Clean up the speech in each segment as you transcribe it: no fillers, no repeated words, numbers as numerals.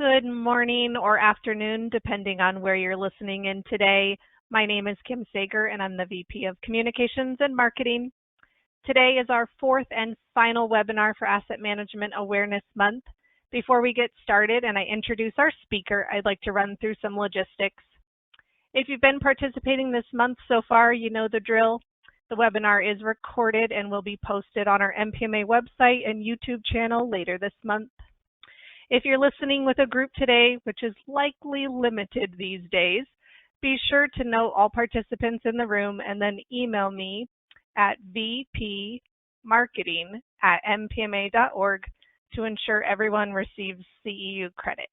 Good morning or afternoon, depending on where you're listening in today. My name is Kim Sager, and I'm the VP of Communications and Marketing. Today is our fourth and final webinar for Asset Management Awareness Month. Before we get started and I introduce our speaker, I'd like to run through some logistics. If you've been participating this month so far, you know the drill. The webinar is recorded and will be posted on our NPMA website and YouTube channel later this month. If you're listening with a group today, which is likely limited these days, be sure to note all participants in the room and then email me at vpmarketing@npma.org to ensure everyone receives CEU credit.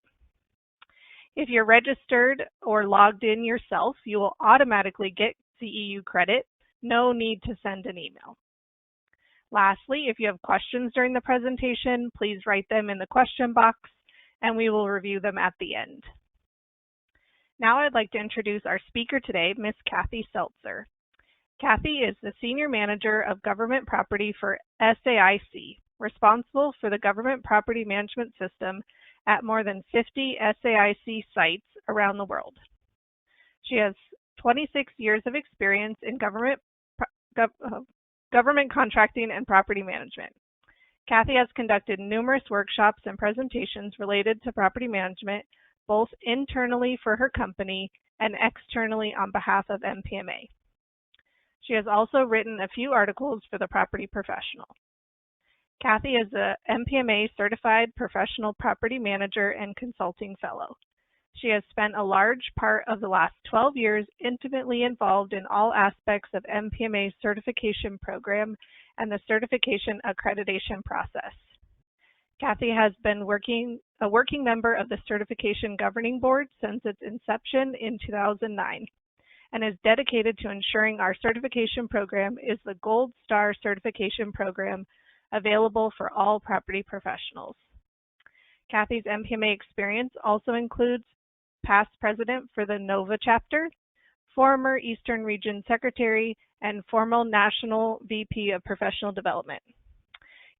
If you're registered or logged in yourself, you will automatically get CEU credit. No need to send an email. Lastly, if you have questions during the presentation, please write them in the question box and we will review them at the end. Now I'd like to introduce our speaker today, Ms. Kathy Seltzer. Kathy is the Senior Manager of Government Property for SAIC, responsible for the government property management system at more than 50 SAIC sites around the world. She has 26 years of experience in government contracting and property management. Kathy has conducted numerous workshops and presentations related to property management, both internally for her company and externally on behalf of NPMA. She has also written a few articles for the Property Professional. Kathy is a NPMA Certified Professional Property Manager and Consulting Fellow. She has spent a large part of the last 12 years intimately involved in all aspects of NPMA's certification program and the certification accreditation process. Kathy has been a working member of the Certification Governing Board since its inception in 2009 and is dedicated to ensuring our certification program is the Gold Star certification program available for all property professionals. Kathy's NPMA experience also includes past president for the NOVA chapter, former Eastern Region Secretary, and former National VP of Professional Development.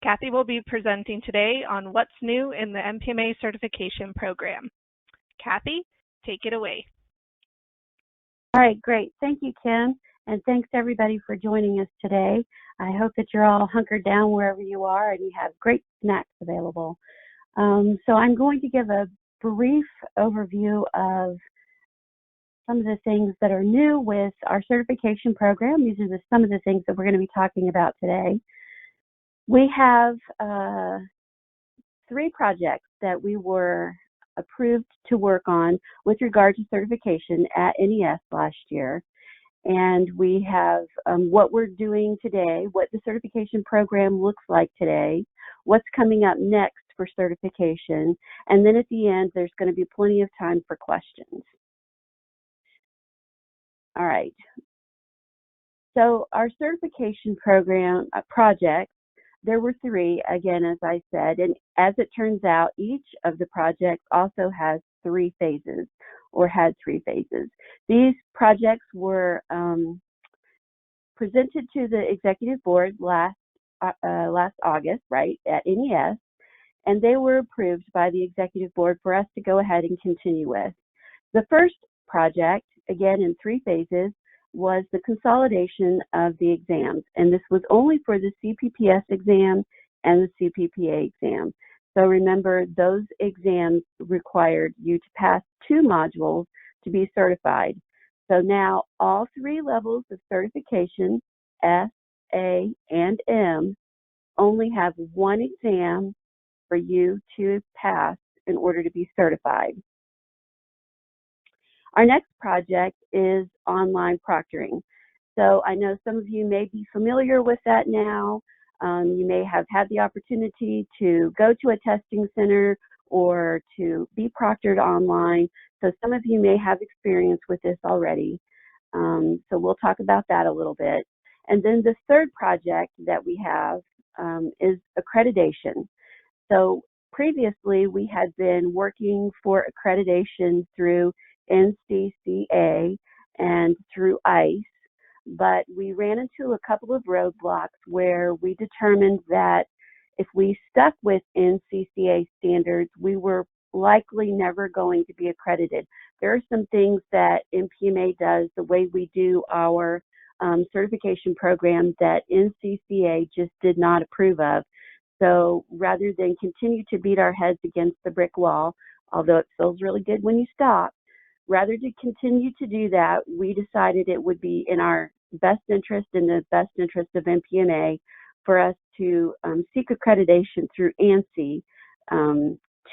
Kathy will be presenting today on what's new in the NPMA certification program. Kathy, take it away. All right, great. Thank you, Kim, and thanks everybody for joining us today. I hope that you're all hunkered down wherever you are and you have great snacks available. So I'm going to give a brief overview of some of the things that are new with our certification program. These are some of the things that we're going to be talking about today. We have 3 projects that we were approved to work on with regard to certification at NES last year. And we have what we're doing today, what the certification program looks like today, what's coming up next for certification, and then at the end, there's going to be plenty of time for questions. All right. So our certification program projects, there were 3, again, as I said, and as it turns out, each of the projects also has 3 phases, or had 3 phases. These projects were presented to the executive board last August, right, at NES, and they were approved by the executive board for us to go ahead and continue with. The first project, again in 3 phases, was the consolidation of the exams, and this was only for the CPPS exam and the CPPA exam. So remember, those exams required you to pass 2 modules to be certified. So now all 3 levels of certification, S, A, and M, only have 1 exam for you to pass in order to be certified. Our next project is online proctoring. So I know some of you may be familiar with that now. You may have had the opportunity to go to a testing center or to be proctored online. So some of you may have experience with this already. So we'll talk about that a little bit. And then the third project that we have is accreditation. So previously we had been working for accreditation through NCCA and through ICE, but we ran into a couple of roadblocks where we determined that if we stuck with NCCA standards, we were likely never going to be accredited. There are some things that NPMA does, the way we do our certification program, that NCCA just did not approve of. So rather than continue to beat our heads against the brick wall, although it feels really good when you stop, rather to continue to do that, we decided it would be in our best interest and the best interest of NPMA for us to seek accreditation through ANSI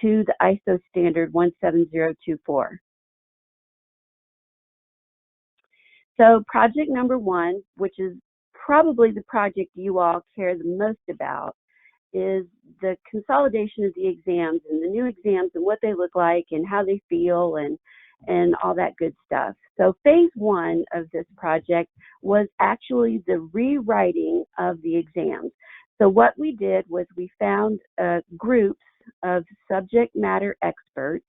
to the ISO standard 17024. So project number one, which is probably the project you all care the most about, is the consolidation of the exams and the new exams and what they look like and how they feel and all that good stuff. So phase one of this project was actually the rewriting of the exams. So what we did was we found groups of subject matter experts,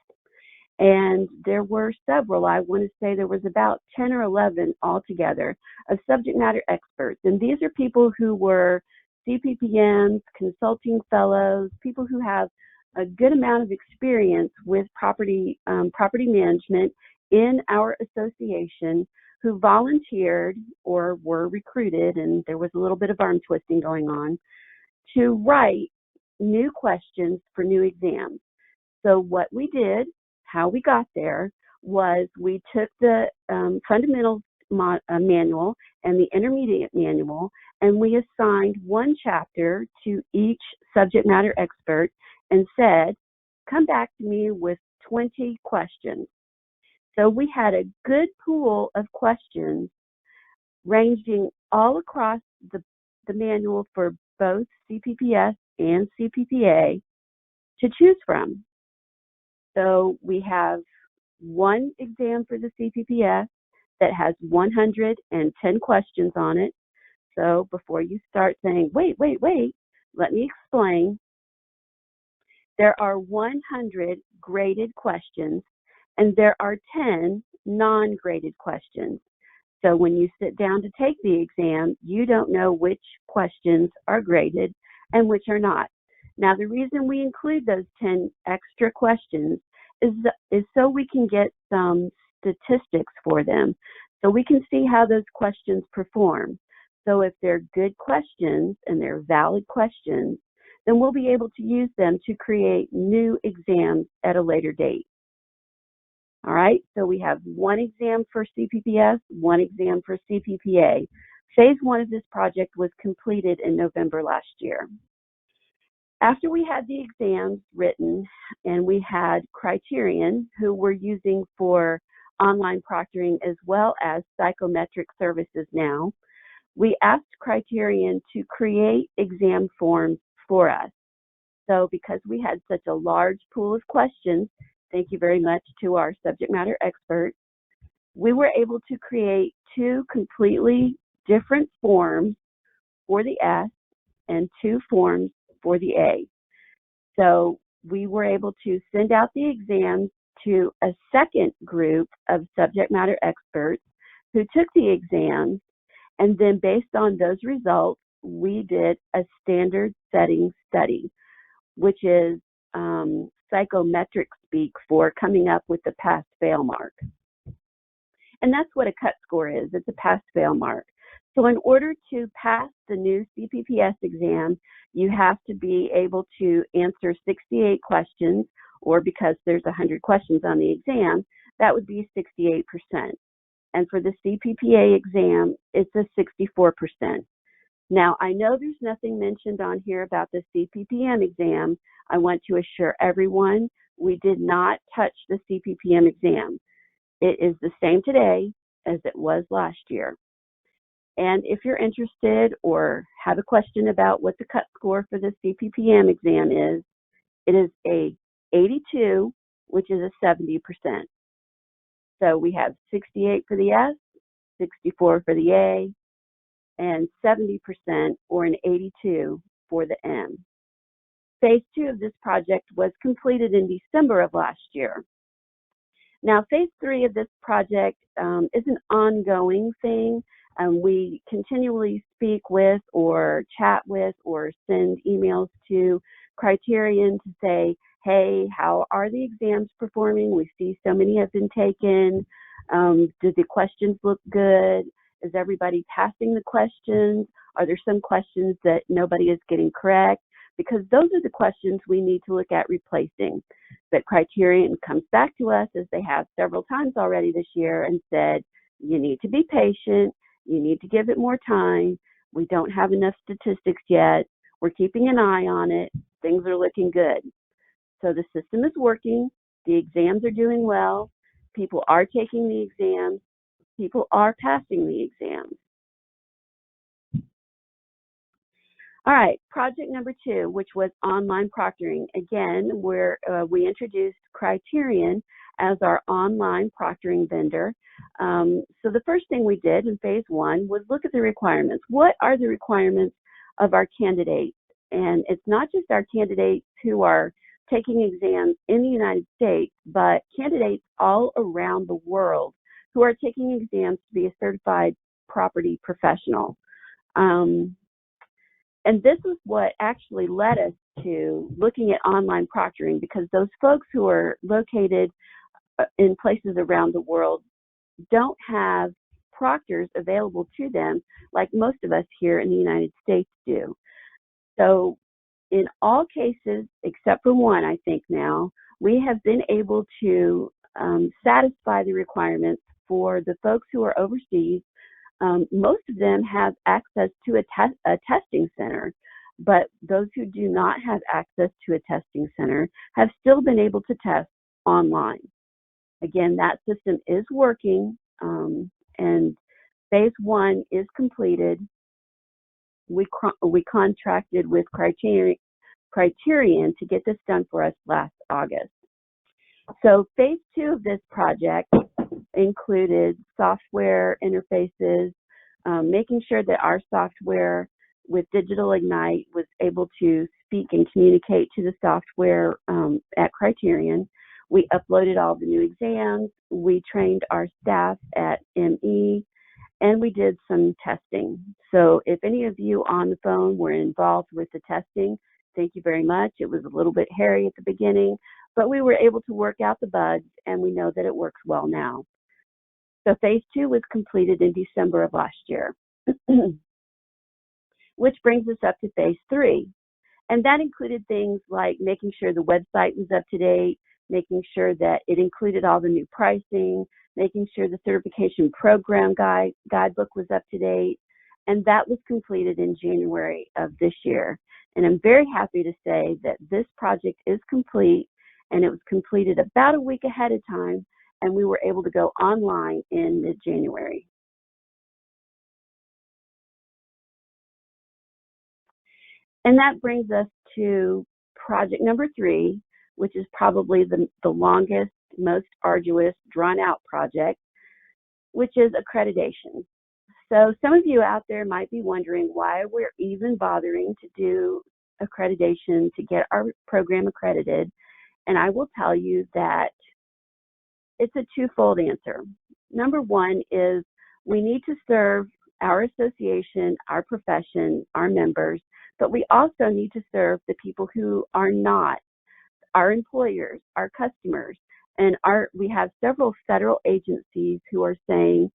and there were several. I want to say there was about 10 or 11 altogether of subject matter experts. And these are people who were CPPMs, consulting fellows, people who have a good amount of experience with property management in our association, who volunteered or were recruited, and there was a little bit of arm twisting going on, to write new questions for new exams. So what we did, how we got there, was we took the fundamentals manual and the intermediate manual, and we assigned one chapter to each subject matter expert and said, come back to me with 20 questions. So we had a good pool of questions ranging all across the manual for both CPPS and CPPA to choose from. So we have one exam for the CPPS that has 110 questions on it. So before you start saying, wait, let me explain. There are 100 graded questions, and there are 10 non-graded questions. So when you sit down to take the exam, you don't know which questions are graded and which are not. Now, the reason we include those 10 extra questions is so we can get some statistics for them, so we can see how those questions perform. So if they're good questions and they're valid questions, then we'll be able to use them to create new exams at a later date. All right, so we have one exam for CPPS, one exam for CPPA. Phase one of this project was completed in November last year. After we had the exams written and we had Criterion, who we're using for online proctoring as well as psychometric services now, we asked Criterion to create exam forms for us. So because we had such a large pool of questions, thank you very much to our subject matter experts, we were able to create two completely different forms for the S and two forms for the A. So we were able to send out the exams to a second group of subject matter experts who took the exams, and then based on those results, we did a standard setting study, which is psychometric speak for coming up with the pass-fail mark. And that's what a cut score is. It's a pass-fail mark. So in order to pass the new CPPS exam, you have to be able to answer 68 questions, or because there's 100 questions on the exam, that would be 68%. And for the CPPA exam, it's a 64%. Now, I know there's nothing mentioned on here about the CPPM exam. I want to assure everyone we did not touch the CPPM exam. It is the same today as it was last year. And if you're interested or have a question about what the cut score for the CPPM exam is, it is a 82, which is a 70%. So we have 68 for the S, 64 for the A, and 70% or an 82 for the M. Phase two of this project was completed in December of last year. Now, phase three of this project is an ongoing thing. We continually speak with or chat with or send emails to Criterion to say, hey, how are the exams performing? We see so many have been taken. Do the questions look good? Is everybody passing the questions? Are there some questions that nobody is getting correct? Because those are the questions we need to look at replacing. But Criterion comes back to us, as they have several times already this year, and said, you need to be patient. You need to give it more time. We don't have enough statistics yet. We're keeping an eye on it. Things are looking good. So the system is working. The exams are doing well. People are taking the exams. People are passing the exams. All right, project number 2, which was online proctoring. Again, where we introduced Criterion as our online proctoring vendor. So the first thing we did in phase 1 was look at the requirements. What are the requirements of our candidates? And it's not just our candidates who are taking exams in the United States, but candidates all around the world who are taking exams to be a certified property professional. And this is what actually led us to looking at online proctoring, because those folks who are located in places around the world don't have proctors available to them like most of us here in the United States do. So in all cases, except for one, I think now, we have been able to satisfy the requirements for the folks who are overseas. Most of them have access to a testing center, but those who do not have access to a testing center have still been able to test online. Again, that system is working, and phase 1 is completed. We contracted with Criterion to get this done for us last August. So phase 2 of this project included software interfaces, making sure that our software with Digital Ignite was able to speak and communicate to the software at Criterion. We uploaded all the new exams. We trained our staff at ME, and we did some testing. So if any of you on the phone were involved with the testing, thank you very much. It was a little bit hairy at the beginning, but we were able to work out the bugs, and we know that it works well now. So phase 2 was completed in December of last year, which brings us up to phase 3. And that included things like making sure the website was up to date, making sure that it included all the new pricing, making sure the certification program guidebook was up to date. And that was completed in January of this year. And I'm very happy to say that this project is complete, and it was completed about a week ahead of time, and we were able to go online in mid-January. And that brings us to project number 3, which is probably the longest, most arduous, drawn-out project, which is accreditation. So some of you out there might be wondering why we're even bothering to do accreditation to get our program accredited. And I will tell you that it's a twofold answer. Number 1 is we need to serve our association, our profession, our members, but we also need to serve the people who are not, our employers, our customers. And we have several federal agencies who are saying,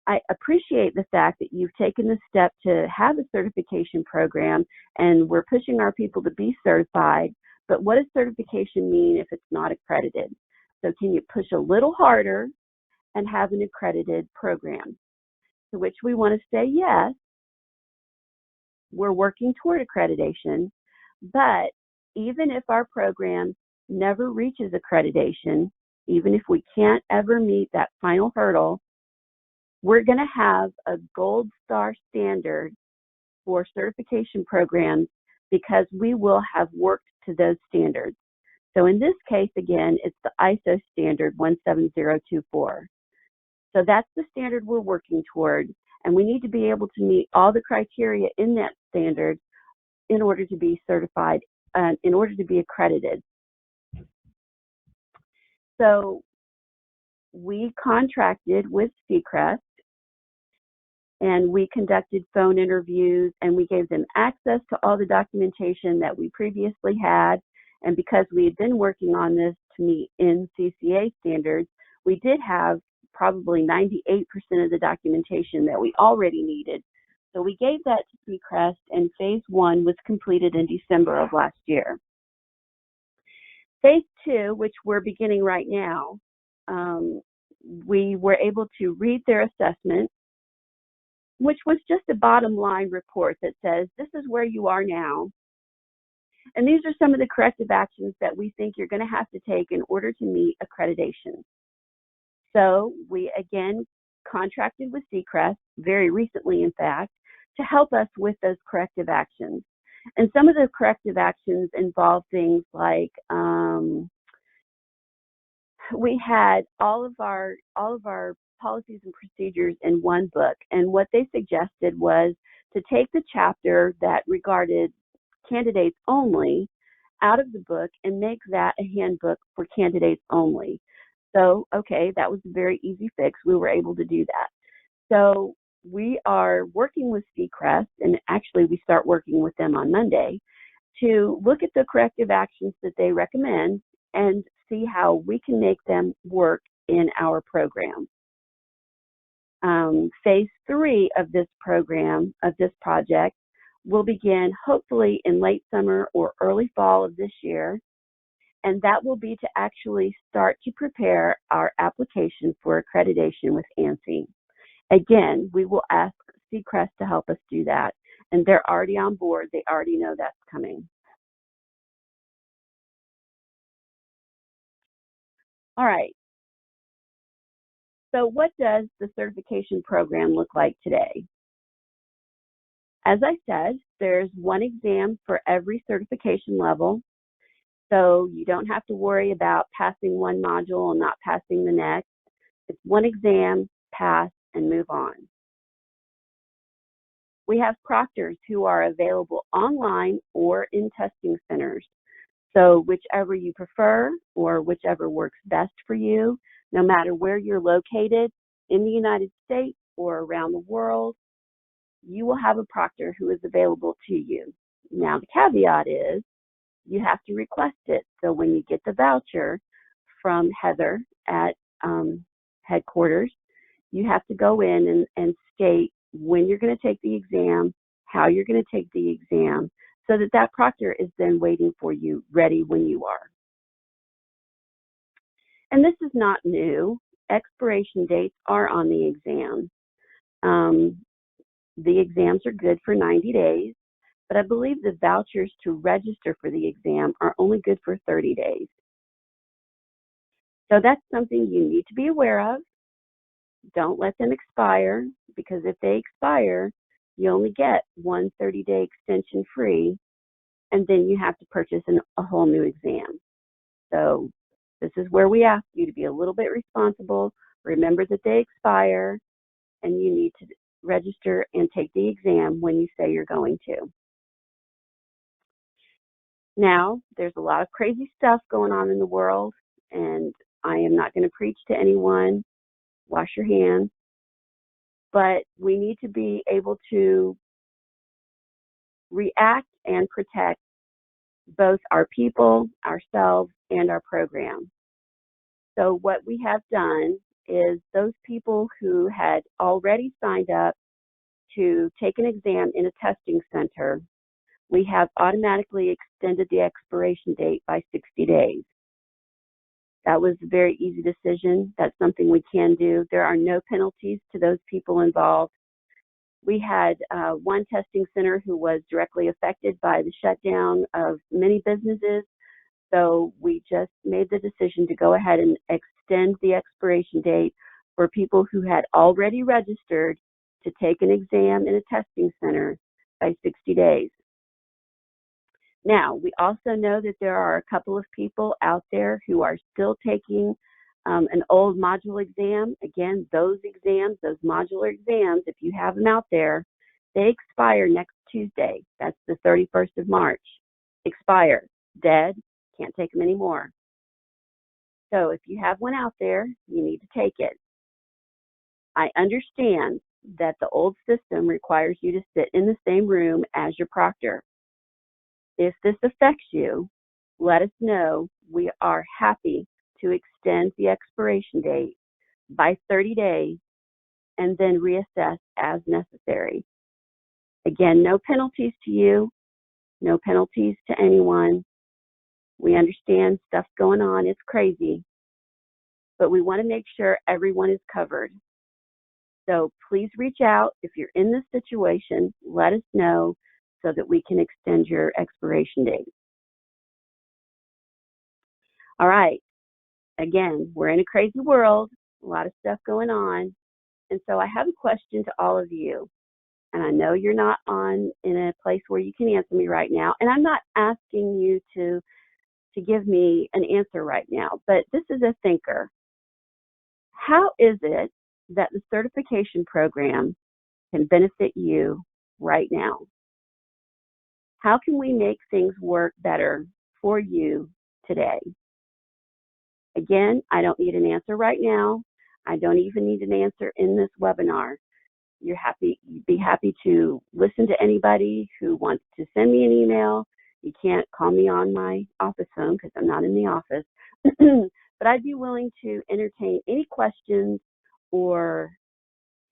I appreciate the fact that you've taken the step to have a certification program, and we're pushing our people to be certified, but what does certification mean if it's not accredited? So can you push a little harder and have an accredited program? To which we want to say yes, we're working toward accreditation, but even if our program never reaches accreditation, even if we can't ever meet that final hurdle, we're going to have a gold star standard for certification programs because we will have worked to those standards. So in this case, again, it's the ISO standard 17024. So that's the standard we're working toward, and we need to be able to meet all the criteria in that standard in order to be certified, in order to be accredited. So we contracted with Seacrest, and we conducted phone interviews, and we gave them access to all the documentation that we previously had, And because we had been working on this to meet NCCA standards, we did have probably 98% of the documentation that we already needed. So we gave that to Seacrest, and phase 1 was completed in December of last year. Phase 2, which we're beginning right now, we were able to read their assessment, which was just a bottom line report that says, this is where you are now. And these are some of the corrective actions that we think you're going to have to take in order to meet accreditation. So we again contracted with Seacrest, very recently in fact, to help us with those corrective actions. And some of the corrective actions involve things like we had all of our policies and procedures in one book, and what they suggested was to take the chapter that regarded candidates only out of the book and make that a handbook for candidates only. So, okay, that was a very easy fix. We were able to do that. So we are working with Seacrest, and actually we start working with them on Monday, to look at the corrective actions that they recommend and see how we can make them work in our program. Phase 3 of this program, of this project, will begin hopefully in late summer or early fall of this year, and that will be to actually start to prepare our application for accreditation with ANSI. Again, we will ask Seacrest to help us do that, and they're already on board. They already know that's coming. All right. So what does the certification program look like today? As I said, there's one exam for every certification level. So you don't have to worry about passing one module and not passing the next. It's one exam, pass, and move on. We have proctors who are available online or in testing centers. So whichever you prefer or whichever works best for you, no matter where you're located in the United States or around the world, you will have a proctor who is available to you. Now, the caveat is you have to request it. So when you get the voucher from Heather at headquarters, you have to go in and state when you're going to take the exam, how you're going to take the exam, so that that proctor is then waiting for you, ready when you are. And this is not new. Expiration dates are on the exam. The exams are good for 90 days, but I believe the vouchers to register for the exam are only good for 30 days. So that's something you need to be aware of. Don't let them expire, because if they expire, you only get one 30-day extension free, and then you have to purchase a whole new exam. So this is where we ask you to be a little bit responsible. Remember that they expire, and you need to register and take the exam when you say you're going to. Now, there's a lot of crazy stuff going on in the world, and I am not going to preach to anyone. Wash your hands. But we need to be able to react and protect both our people, ourselves, and our program. So what we have done is those people who had already signed up to take an exam in a testing center, we have automatically extended the expiration date by 60 days. That was a very easy decision. That's something we can do. There are no penalties to those people involved. We had one testing center who was directly affected by the shutdown of many businesses. So we just made the decision to go ahead and extend the expiration date for people who had already registered to take an exam in a testing center by 60 days. Now, we also know that there are a couple of people out there who are still taking an old module exam. Again, those exams, those modular exams, if you have them out there, they expire next Tuesday. That's the 31st of March. Expire. Dead. Can't take them anymore. So if you have one out there, you need to take it. I understand that the old system requires you to sit in the same room as your proctor. If this affects you, let us know. We are happy to extend the expiration date by 30 days and then reassess as necessary. Again, no penalties to you, no penalties to anyone. We understand stuff's going on, it's crazy, but we want to make sure everyone is covered. So please reach out if you're in this situation, let us know so that we can extend your expiration date. All right, again, we're in a crazy world, a lot of stuff going on, and so I have a question to all of you. And I know you're not in a place where you can answer me right now, and I'm not asking you to give me an answer right now, but this is a thinker. How is it that the certification program can benefit you right now? How can we make things work better for you today? Again, I don't need an answer right now. I don't even need an answer in this webinar. You'd be happy to listen to anybody who wants to send me an email. You can't call me on my office phone because I'm not in the office. But I'd be willing to entertain any questions or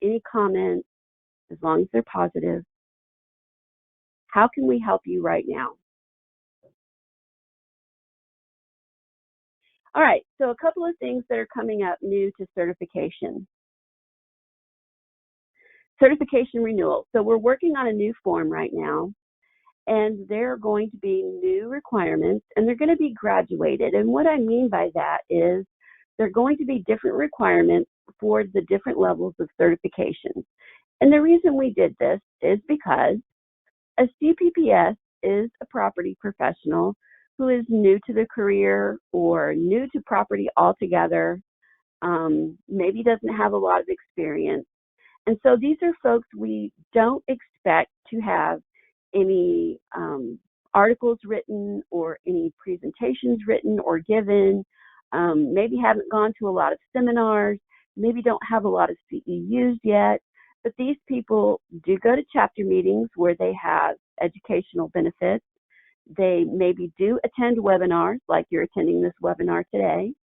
any comments as long as they're positive. How can we help you right now? All right, so a couple of things that are coming up new to certification. Certification renewal. So we're working on a new form right now, and there are going to be new requirements, and they're going to be graduated. And what I mean by that is there are going to be different requirements for the different levels of certification. And the reason we did this is because a CPPS is a property professional who is new to the career or new to property altogether, maybe doesn't have a lot of experience. And so these are folks we don't expect to have any articles written or any presentations written or given, maybe haven't gone to a lot of seminars, maybe don't have a lot of CEUs yet, but these people do go to chapter meetings where they have educational benefits. They maybe do attend webinars like you're attending this webinar today.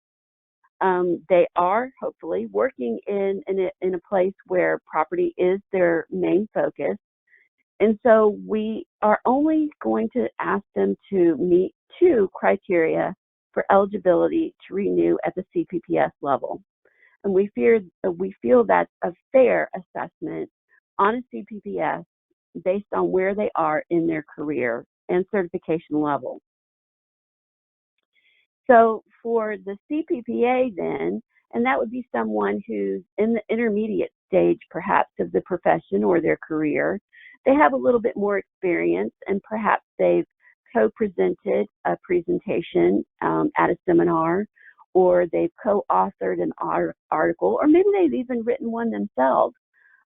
They are hopefully working in a place where property is their main focus. And so we are only going to ask them to meet 2 criteria for eligibility to renew at the CPPS level. And we feel that's a fair assessment on a CPPS based on where they are in their career and certification level. So for the CPPA then, and that would be someone who's in the intermediate stage perhaps of the profession or their career, they have a little bit more experience and perhaps they've co-presented a presentation at a seminar, or they've co-authored an article, or maybe they've even written one themselves,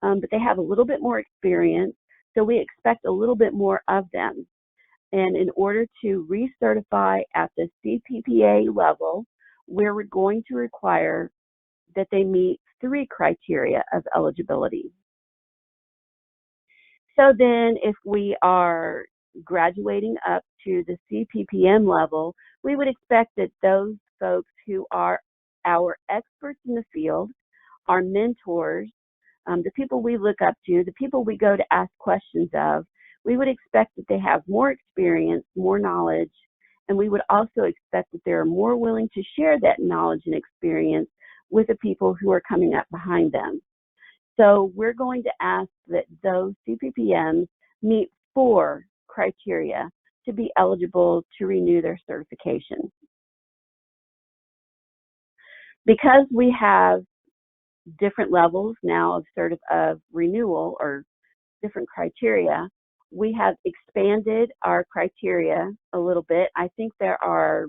but they have a little bit more experience, so we expect a little bit more of them. And in order to recertify at the CPPA level, we're going to require that they meet 3 criteria of eligibility. So then if we are graduating up to the CPPM level, we would expect that those folks who are our experts in the field, our mentors, the people we look up to, the people we go to ask questions of, we would expect that they have more experience, more knowledge, and we would also expect that they're more willing to share that knowledge and experience with the people who are coming up behind them. So we're going to ask that those CPPMs meet 4 criteria to be eligible to renew their certification. Because we have different levels now of renewal or different criteria, we have expanded our criteria a little bit. I think there are,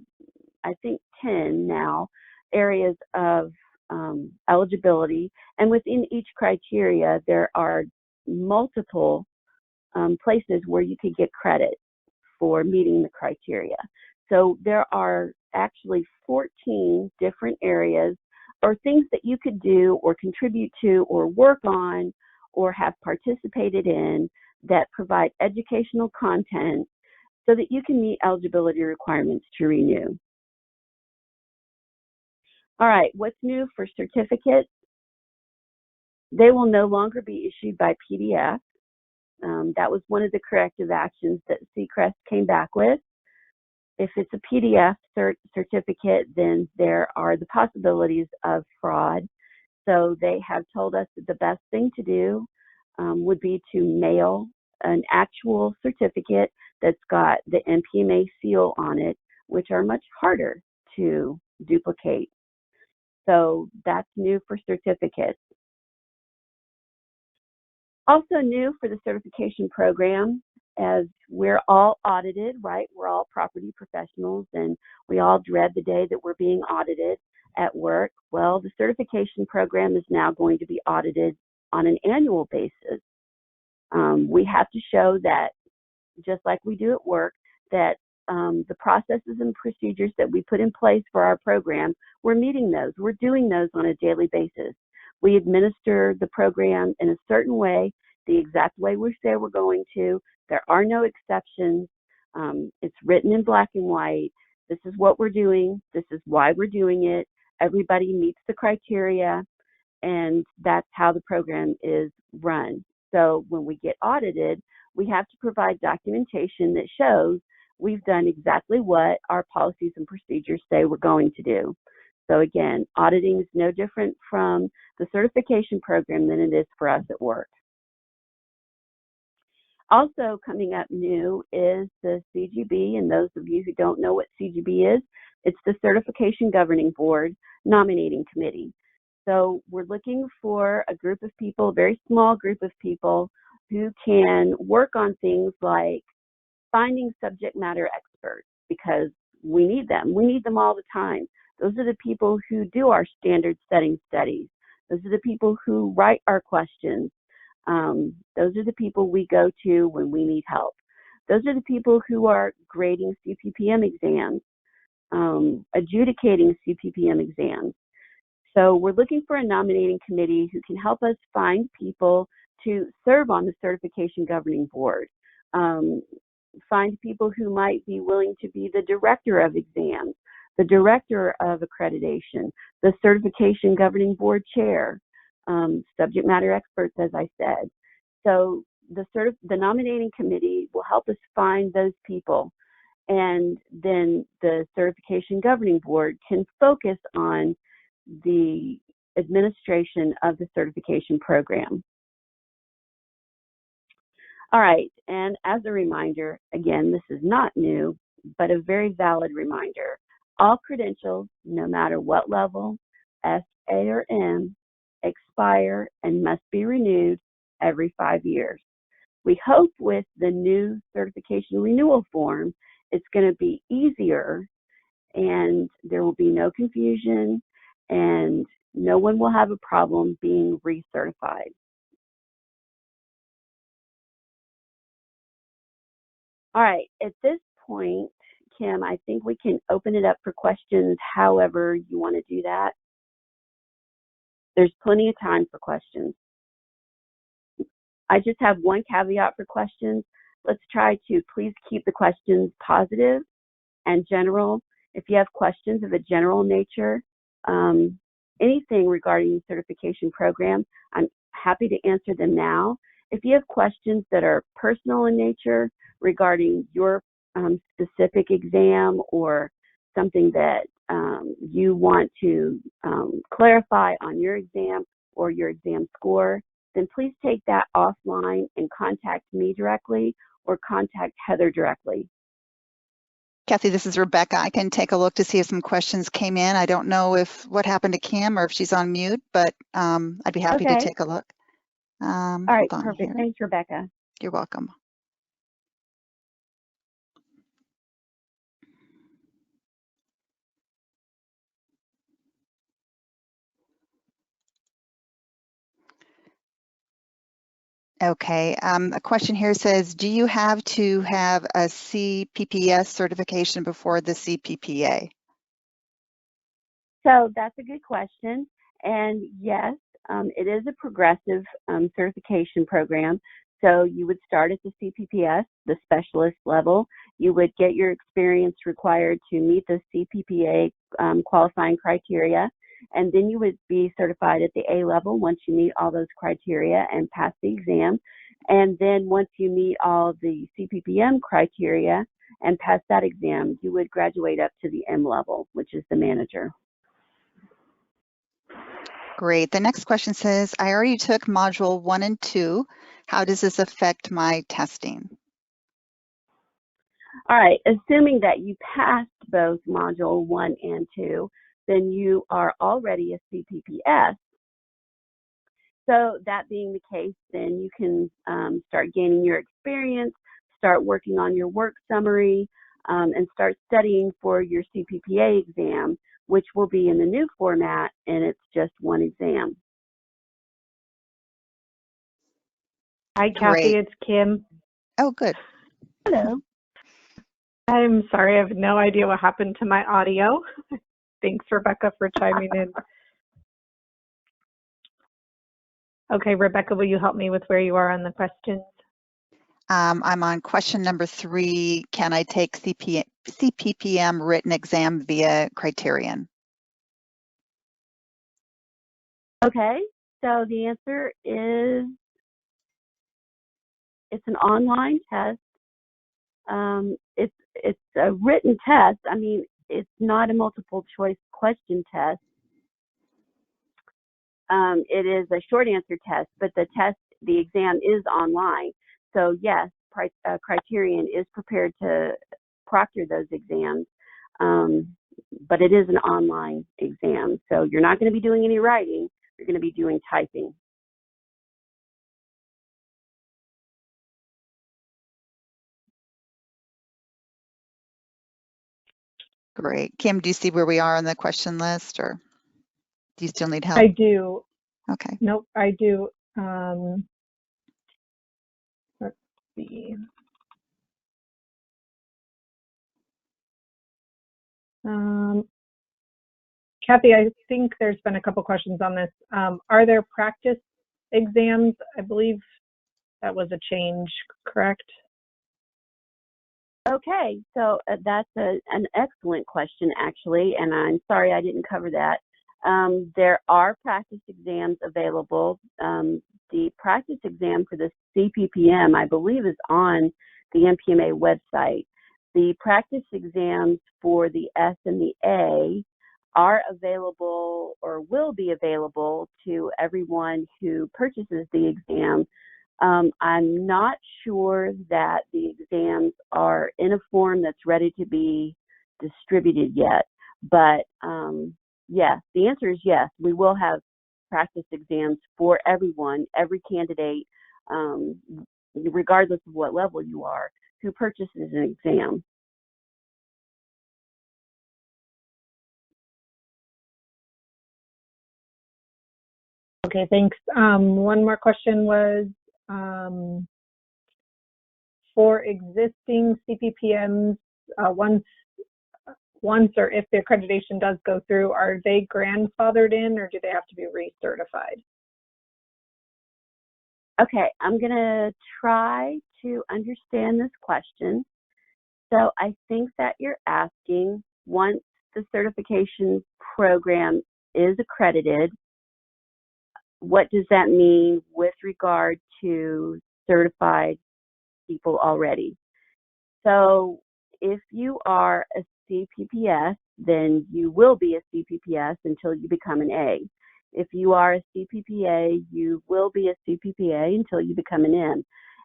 10 now areas of eligibility, and within each criteria there are multiple places where you could get credit for meeting the criteria. So there are actually 14 different areas or things that you could do or contribute to or work on or have participated in that provide educational content so that you can meet eligibility requirements to renew. All right, what's new for certificates? They will no longer be issued by PDF. That was one of the corrective actions that Seacrest came back with. If it's a PDF certificate, then there are the possibilities of fraud. So they have told us that the best thing to do would be to mail an actual certificate that's got the NPMA seal on it, which are much harder to duplicate. So that's new for certificates. Also new for the certification program, as we're all audited, right? We're all property professionals and we all dread the day that we're being audited at work. Well, the certification program is now going to be audited on an annual basis. We have to show that, just like we do at work, that the processes and procedures that we put in place for our program, we're meeting those. We're doing those on a daily basis. We administer the program in a certain way, the exact way we say we're going to. There are no exceptions. It's written in black and white. This is what we're doing. This is why we're doing it. Everybody meets the criteria, and that's how the program is run. So when we get audited, we have to provide documentation that shows we've done exactly what our policies and procedures say we're going to do. So again, auditing is no different from the certification program than it is for us at work. Also coming up new is the CGB, and those of you who don't know what CGB is, it's the Certification Governing Board Nominating Committee. So we're looking for a group of people, a very small group of people, who can work on things like finding subject matter experts, because we need them. We need them all the time. Those are the people who do our standard setting studies. Those are the people who write our questions. Those are the people we go to when we need help. Those are the people who are grading CPPM exams, adjudicating CPPM exams. So we're looking for a nominating committee who can help us find people to serve on the Certification Governing Board. Find people who might be willing to be the director of exams, the director of accreditation, the Certification Governing Board chair, subject matter experts, as I said. So the nominating committee will help us find those people, and then the Certification Governing Board can focus on the administration of the certification program. All right, and as a reminder, again, this is not new, but a very valid reminder. All credentials, no matter what level, S, A, or M, expire and must be renewed every 5 years. We hope with the new certification renewal form, it's going to be easier and there will be no confusion and no one will have a problem being recertified. All right, at this point, Kim, I think we can open it up for questions however you want to do that. There's plenty of time for questions. I just have one caveat for questions. Let's try to please keep the questions positive and general. If you have questions of a general nature, anything regarding the certification program, I'm happy to answer them now. If you have questions that are personal in nature regarding your specific exam or something that you want to clarify on your exam or your exam score, then please take that offline and contact me directly or contact Heather directly. Kathy, this is Rebecca. I can take a look to see if some questions came in. I don't know if what happened to Kim or if she's on mute, but I'd be happy to take a look. All right, perfect. Here. Thanks, Rebecca. You're welcome. Okay, a question here says, do you have to have a CPPS certification before the CPPA? So that's a good question. And yes, it is a progressive certification program. So you would start at the CPPS, the specialist level, You would get your experience required to meet the CPPA qualifying criteria, and then you would be certified at the A level once you meet all those criteria and pass the exam. And then once you meet all the CPPM criteria and pass that exam, you would graduate up to the M level, which is the manager. Great. The next question says, I already took module 1 and 2. How does this affect my testing? All right, assuming that you passed both module 1 and 2, then you are already a CPPS. So that being the case, then you can start gaining your experience, start working on your work summary, and start studying for your CPPA exam, which will be in the new format, and it's just one exam. Hi, Kathy, it's Kim. Oh, good. Hello. I'm sorry, I have no idea what happened to my audio. Thanks, Rebecca, for chiming in. Okay, Rebecca, will you help me with where you are on the questions? I'm on question number 3. Can I take CPPM written exam via Criterion? Okay, so the answer is it's an online test. It's a written test. I mean, it's not a multiple choice question test. It is a short answer test, but the exam is online. So yes, Criterion is prepared to proctor those exams, but it is an online exam. So you're not going to be doing any writing. You're going to be doing typing. Great. Kim, do you see where we are on the question list, or do you still need help? I do. Okay. Nope, I do. Let's see. Kathy, I think there's been a couple questions on this. Are there practice exams? I believe that was a change, correct? Okay, so that's an excellent question, actually, and I'm sorry I didn't cover that. There are practice exams available. The practice exam for the CPPM, I believe, is on the NPMA website. The practice exams for the S and the A are available or will be available to everyone who purchases the exam. I'm not sure that the exams are in a form that's ready to be distributed yet, but yes, the answer is yes. We will have practice exams for everyone, every candidate, regardless of what level you are, who purchases an exam. Okay, thanks. One more question was, for existing CPPMs, once or if the accreditation does go through, are they grandfathered in or do they have to be recertified? Okay, I'm going to try to understand this question. So I think that you're asking, once the certification program is accredited, what does that mean with regard to certified people already? So if you are a CPPS, then you will be a CPPS until you become an A. If you are a CPPA, you will be a CPPA until you become an M.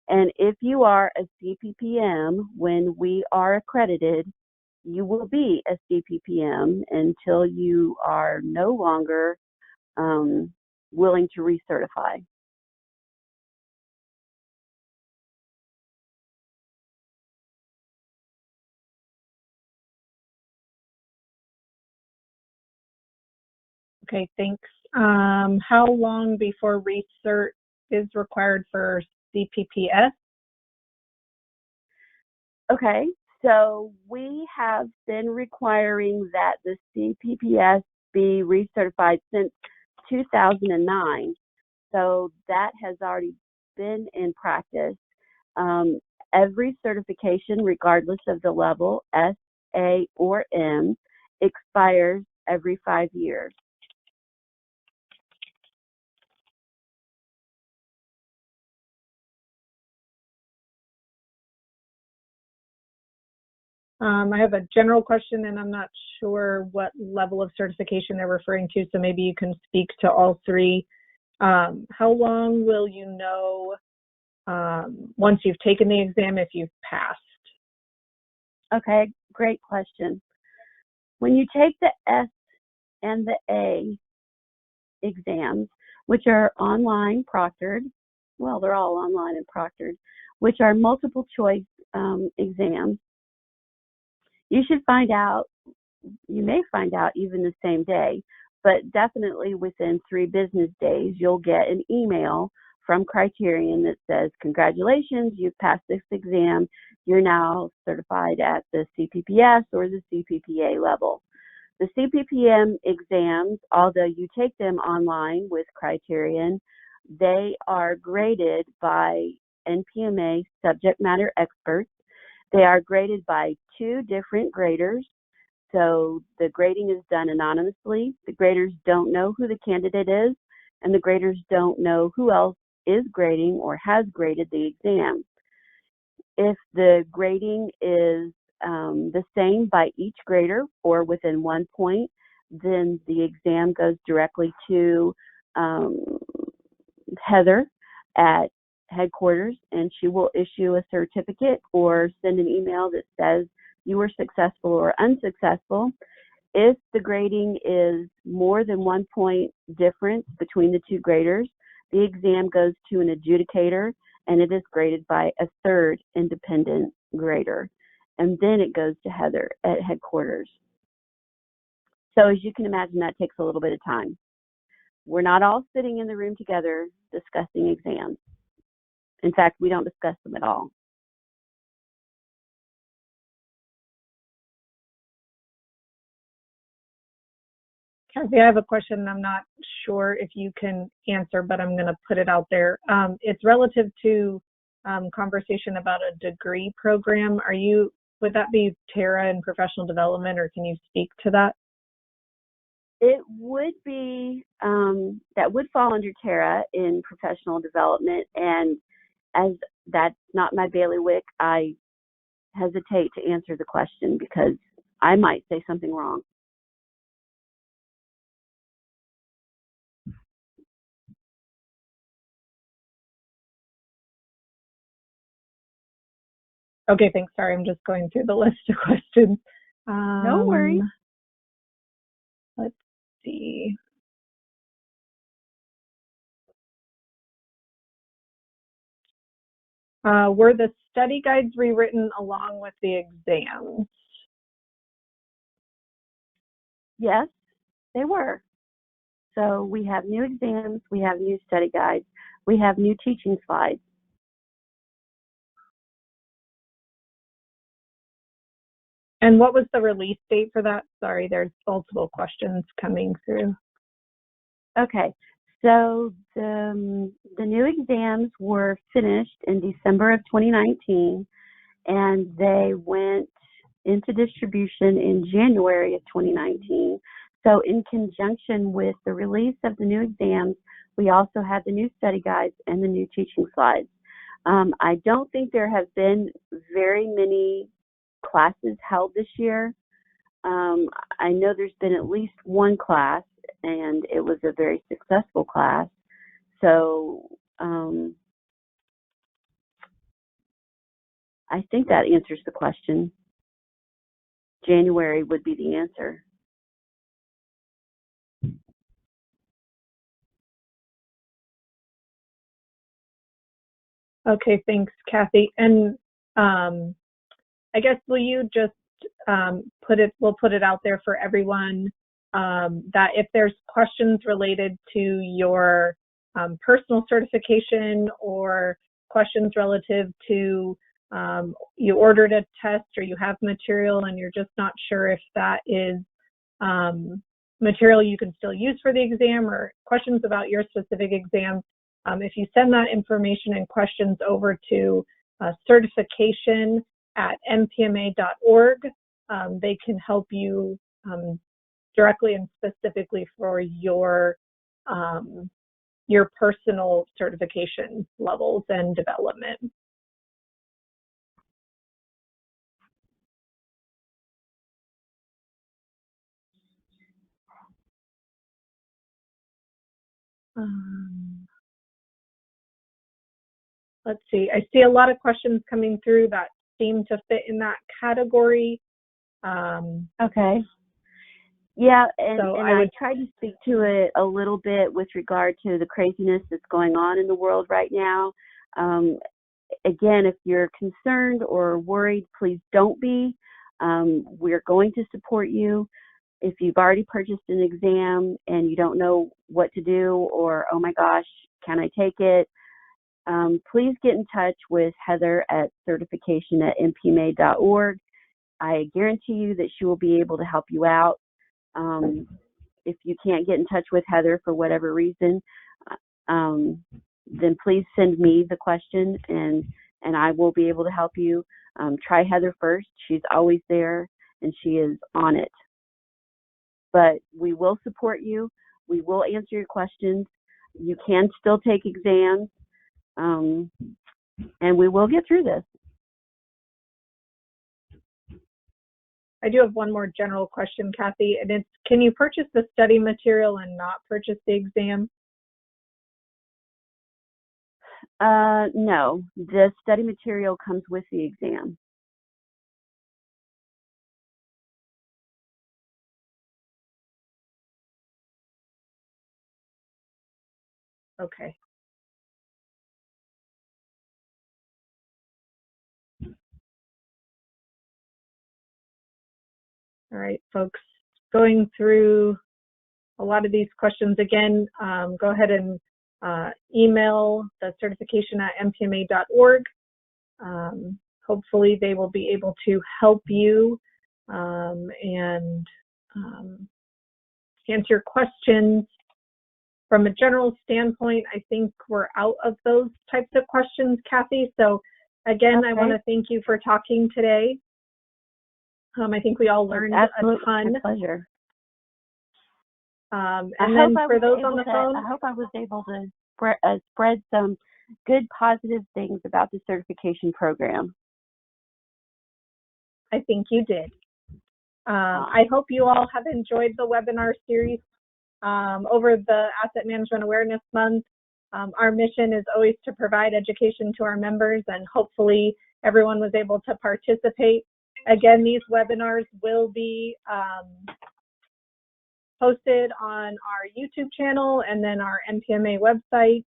And if you are a CPPM, when we are accredited, you will be a CPPM until you are no longer willing to recertify. Okay, thanks. How long before recert is required for CPPS? Okay, so we have been requiring that the CPPS be recertified since 2009. So that has already been in practice. Every certification, regardless of the level, S, A, or M, expires every 5 years. I have a general question, and I'm not sure what level of certification they're referring to, so maybe you can speak to all three. How long will you know once you've taken the exam if you've passed? Okay, great question. When you take the S and the A exams, which are online proctored, well, they're all online and proctored, which are multiple choice exams, you should find out, you may find out even the same day, but definitely within 3 business days, you'll get an email from Criterion that says, congratulations, you've passed this exam. You're now certified at the CPPS or the CPPA level. The CPPM exams, although you take them online with Criterion, they are graded by NPMA subject matter experts. They are graded by 2 different graders. So the grading is done anonymously. The graders don't know who the candidate is, and the graders don't know who else is grading or has graded the exam. If the grading is the same by each grader or within 1 point, then the exam goes directly to Heather at headquarters, and she will issue a certificate or send an email that says you were successful or unsuccessful. If the grading is more than 1 point difference between the 2 graders, the exam goes to an adjudicator, and it is graded by a 3rd independent grader. And then it goes to Heather at headquarters. So as you can imagine, that takes a little bit of time. We're not all sitting in the room together discussing exams. In fact, we don't discuss them at all. Kathy, I have a question I'm not sure if you can answer, but I'm going to put it out there. It's relative to conversation about a degree program. Would that be Tara in professional development, or can you speak to that? It would be, that would fall under Tara in professional development, and as that's not my bailiwick, I hesitate to answer the question because I might say something wrong. Okay, thanks. Sorry, I'm just going through the list of questions. No worries. Let's see. Were the study guides rewritten along with the exams? Yes, they were. So we have new exams, we have new study guides, we have new teaching slides. And what was the release date for that? Sorry, there's multiple questions coming through. Okay, so the new exams were finished in December of 2019, and they went into distribution in January of 2019. So in conjunction with the release of the new exams, we also had the new study guides and the new teaching slides. I don't think there have been very many classes held this year. I know there's been at least 1 class, and it was a very successful class. So I think that answers the question. January would be the answer. Okay, thanks, Kathy. And I guess will you just we'll put it out there for everyone that if there's questions related to your personal certification or questions relative to you ordered a test or you have material and you're just not sure if that is material you can still use for the exam, or questions about your specific exam, if you send that information and questions over to certification at npma.org. They can help you directly and specifically for your personal certification levels and development. Let's see, I see a lot of questions coming through that seem to fit in that category. Okay. Yeah, and So I tried to speak to it a little bit with regard to the craziness that's going on in the world right now. Again, if you're concerned or worried, please don't be. We're going to support you. If you've already purchased an exam and you don't know what to do, or, oh my gosh, can I take it? Please get in touch with Heather at certification@npma.org. I guarantee you that she will be able to help you out. If you can't get in touch with Heather for whatever reason, then please send me the question and I will be able to help you. Try Heather first. She's always there and she is on it. But we will support you. We will answer your questions. You can still take exams, and we will get through this. I do have one more general question, Kathy, and it's, can you purchase the study material and not purchase the exam? No, the study material comes with the exam. Okay. All right, folks, going through a lot of these questions again, go ahead and email the certification@npma.org. Hopefully they will be able to help you and answer your questions. From a general standpoint, I think we're out of those types of questions, Kathy. So again, Okay. I want to thank you for talking today. I think we all learned a ton. My pleasure. And then for those on the phone, I hope I was able to spread some good, positive things about the certification program. I think you did. I hope you all have enjoyed the webinar series over the Asset Management Awareness Month. Our mission is always to provide education to our members, and hopefully everyone was able to participate. Again, these webinars will be posted on our YouTube channel and then our NPMA website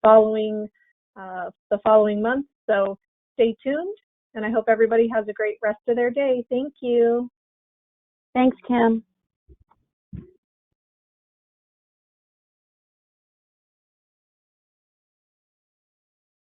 following the following month. So stay tuned, and I hope everybody has a great rest of their day. Thank you. Thanks, Kim.